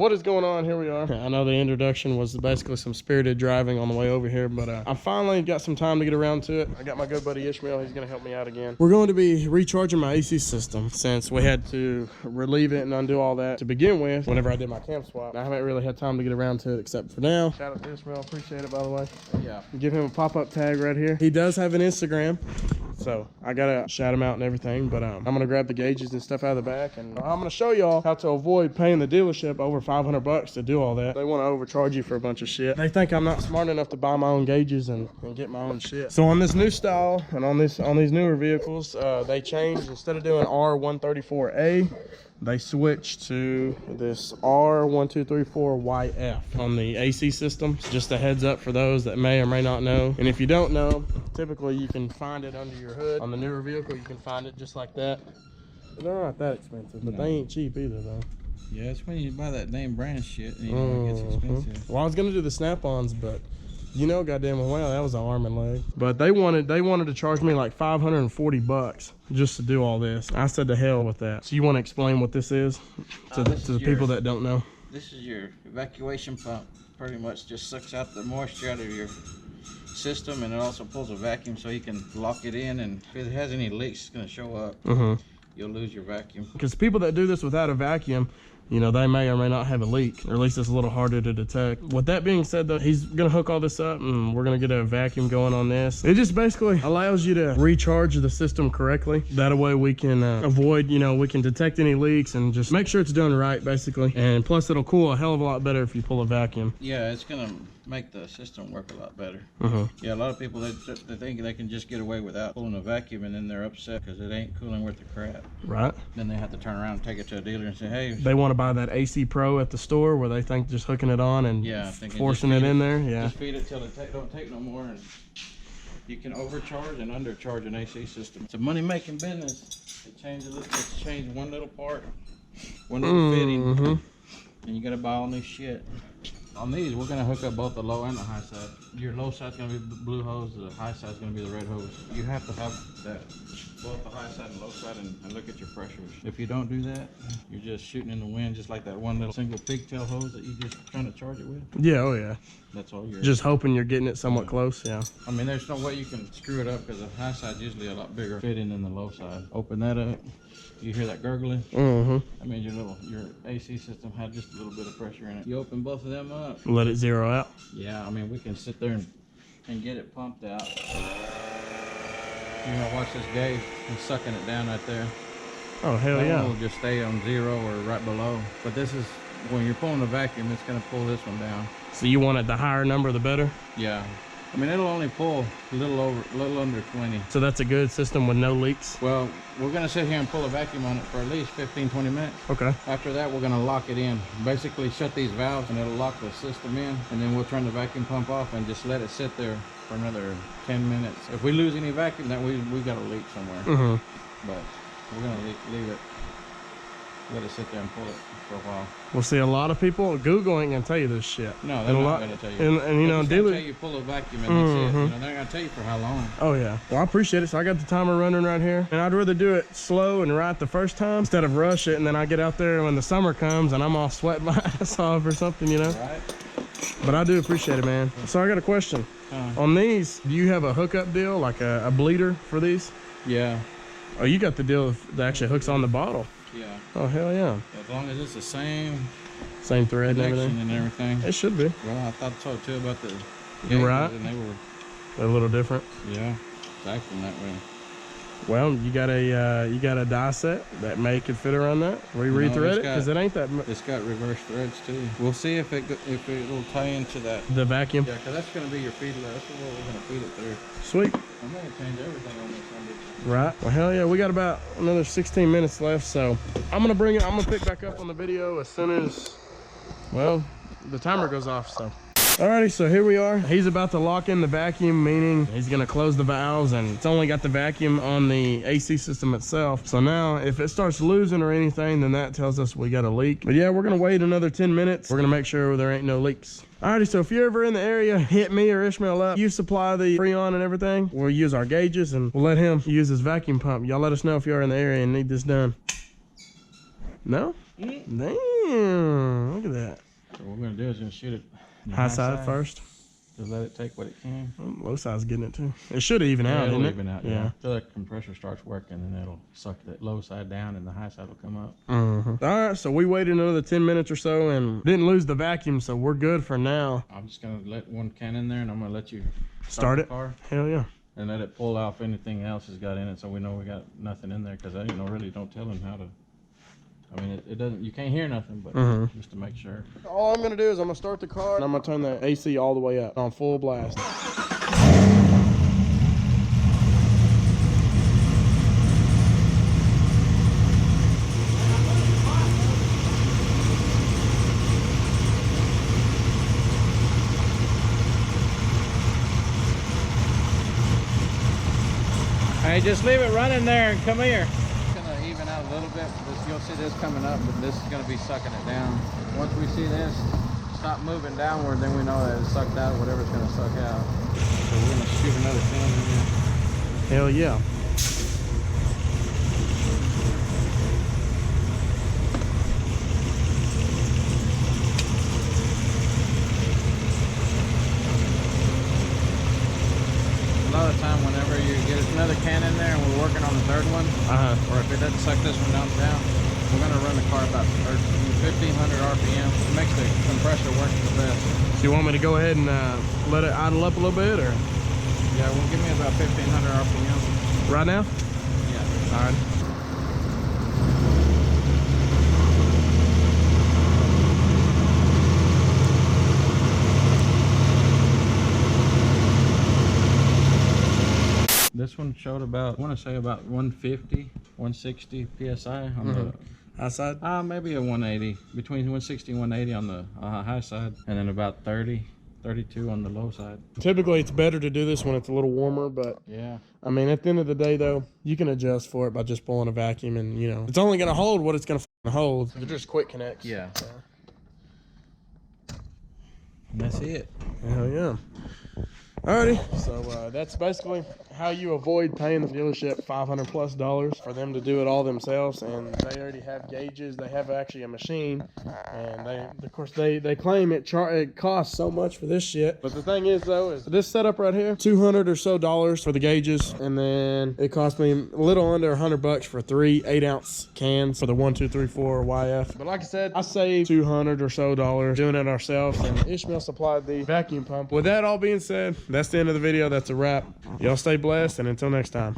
What is going on? Here we are. I know the introduction was basically some spirited driving on the way over here, but I finally got some time to get around to it. I got my good buddy Ishmael. He's gonna help me out again. We're going to be recharging my AC system since we had to relieve it and undo all that to begin with whenever I did my camp swap. I haven't really had time to get around to it except for now. Shout out to Ishmael, appreciate it, by the way. Yeah. Give him a pop-up tag right here. He does have an Instagram, so I gotta shout him out and everything, but I'm gonna grab the gauges and stuff out of the back, and I'm gonna show y'all how to avoid paying the dealership over 500 bucks to do all that. They want to overcharge you for a bunch of shit. They think I'm not smart enough to buy my own gauges and get my own shit. So on this new style and on these newer vehicles, they changed. Instead of doing R-1234A, they switched to this R-1234YF on the AC system. Just a heads up for those that may or may not know. And if you don't know, typically you can find it under your hood. On the newer vehicle, you can find it just like that. They're not that expensive, but they ain't cheap either though. Yeah, it's when you buy that name brand shit and you know it gets expensive. Well, I was gonna do the snap-ons, but you know goddamn well that was an arm and leg. But they wanted to charge me like 540 bucks just to do all this. I said to hell with that. So you want to explain what this is to the people that don't know? This is your evacuation pump. Pretty much just sucks out the moisture out of your system, and it also pulls a vacuum so you can lock it in, and if it has any leaks it's gonna show up. You'll lose your vacuum. Because people that do this without a vacuum, you know, they may or may not have a leak, or at least it's a little harder to detect. With that being said though, he's gonna hook all this up and we're gonna get a vacuum going on this. It just basically allows you to recharge the system correctly. That way we can avoid, you know, we can detect any leaks and just make sure it's done right basically. And plus it'll cool a hell of a lot better if you pull a vacuum. Yeah, it's gonna make the system work a lot better. Yeah, a lot of people, they think they can just get away without pulling a vacuum, and then they're upset because it ain't cooling worth the crap. Right. Then they have to turn around and take it to a dealer and say, hey. They want to buy that AC Pro at the store where they think just hooking it on and forcing it in there. Yeah. Just feed it till it don't take no more, and you can overcharge and undercharge an AC system. It's a money-making business. It changes. It's changed one little part, one little fitting, and you gotta buy all new shit. On these, we're gonna hook up both the low and the high side. Your low side's gonna be the blue hose, the high side's gonna be the red hose. You have to have that, both the high side and low side, and look at your pressures. If you don't do that, you're just shooting in the wind, just like that one little single pigtail hose that you just trying to charge it with. Yeah, oh yeah. That's all you're just hoping you're getting it somewhat close, yeah. I mean, there's no way you can screw it up because the high side's usually a lot bigger fitting than the low side. Open that up. You hear that gurgling? I mean, your AC system had just a little bit of pressure in it. You open both of them up. Let it zero out. Yeah, I mean, we can sit there and get it pumped out. You know, watch this gauge. He's sucking it down right there. Oh, hell yeah. It'll just stay on zero or right below. But this is, when you're pulling the vacuum, it's going to pull this one down. So you want it the higher number, the better? Yeah. I mean, it'll only pull a little under 20. So that's a good system with no leaks? Well, we're gonna sit here and pull a vacuum on it for at least 15, 20 minutes. Okay. After that, we're gonna lock it in. Basically shut these valves and it'll lock the system in, and then we'll turn the vacuum pump off and just let it sit there for another 10 minutes. If we lose any vacuum, then we got a leak somewhere. But we're gonna leave it, let it sit there and pull it for a while. We'll see a lot of people. Google ain't gonna tell you this shit. No, they're not gonna tell you. And you know, dealers tell you pull a vacuum and that's it. You know, they're gonna tell you for how long. Oh yeah. Well, I appreciate it. So I got the timer running right here, and I'd rather do it slow and right the first time instead of rush it, and then I get out there when the summer comes and I'm all sweating my ass off or something, you know. Right. But I do appreciate it, man. So I got a question. On these, do you have a hookup deal, like a bleeder for these? Yeah. Oh, you got the deal that actually hooks on the bottle. Yeah. Oh, hell yeah. As long as it's the same thread and everything. It should be. Well, I thought so too about the You're right. And they were a little different. Yeah, it's acting that way. Well, you got a die set that may could fit around that. Re-thread it because it ain't that. It's got reverse threads too. We'll see if it'll tie into that. The vacuum. Yeah, because that's gonna be your feed. That's what we're gonna feed it through. Sweet. I'm gonna change everything on this one. Right. Well, hell yeah, we got about another 16 minutes left, so I'm gonna pick back up on the video as soon as, well, the timer goes off. So. Alrighty, so here we are. He's about to lock in the vacuum, meaning he's gonna close the valves, and it's only got the vacuum on the AC system itself. So now if it starts losing or anything, then that tells us we got a leak. But yeah, we're gonna wait another 10 minutes. We're gonna make sure there ain't no leaks. Alrighty, so if you're ever in the area, hit me or Ishmael up. You supply the Freon and everything. We'll use our gauges and we'll let him use his vacuum pump. Y'all let us know if you're in the area and need this done. No? Damn, look at that. So what we're gonna do is gonna shoot it High side first. Just let it take what it can. Low side's getting it too. It should even out, it'll didn't it? even out, Yeah. Until that compressor starts working, and it'll suck that low side down, and the high side will come up. All right, so we waited another 10 minutes or so and didn't lose the vacuum, so we're good for now. I'm just gonna let one can in there, and I'm gonna let you Start the it? car, Hell yeah. and let it pull off anything else has got in it, so we know we got nothing in there. Because I really don't tell them how to. I mean, it doesn't. You can't hear nothing, but just to make sure. All I'm gonna do is I'm gonna start the car and I'm gonna turn the AC all the way up on full blast. Hey, just leave it running there and come here. It's gonna even out a little bit. You'll see this coming up, but this is gonna be sucking it down. Once we see this stop moving downward, then we know that it's sucked out, whatever's gonna suck out. So we're gonna shoot another can in here. Hell yeah. Another time, whenever you get another can in there and we're working on the third one, or if it doesn't suck this one down, we're gonna run the car about 1500 RPM. It makes the compressor work the best. So you want me to go ahead and let it idle up a little bit, or? Yeah, well, give me about 1500 RPM. Right now? Yeah. All right. This one showed about, I want to say about 150, 160 PSI on the high side? Maybe a 180, between 160 and 180 on the high side, and then about 30, 32 on the low side. Typically, it's better to do this when it's a little warmer, but yeah. I mean, at the end of the day, though, you can adjust for it by just pulling a vacuum, and you know, it's only going to hold what it's going to hold. They're just quick connects. Yeah. And that's it. Hell yeah. Alrighty, so that's basically how you avoid paying the dealership $500+ for them to do it all themselves, and they already have gauges. They have actually a machine, and of course they claim it costs so much for this shit. But the thing is, though, is this setup right here, $200 or so for the gauges, and then it cost me a little under $100 for 3 8-ounce cans for the 1234YF. But like I said, I saved $200 or so doing it ourselves, and Ishmael supplied the vacuum pump. With that all being said, that's the end of the video. That's a wrap. Y'all stay blessed, and until next time.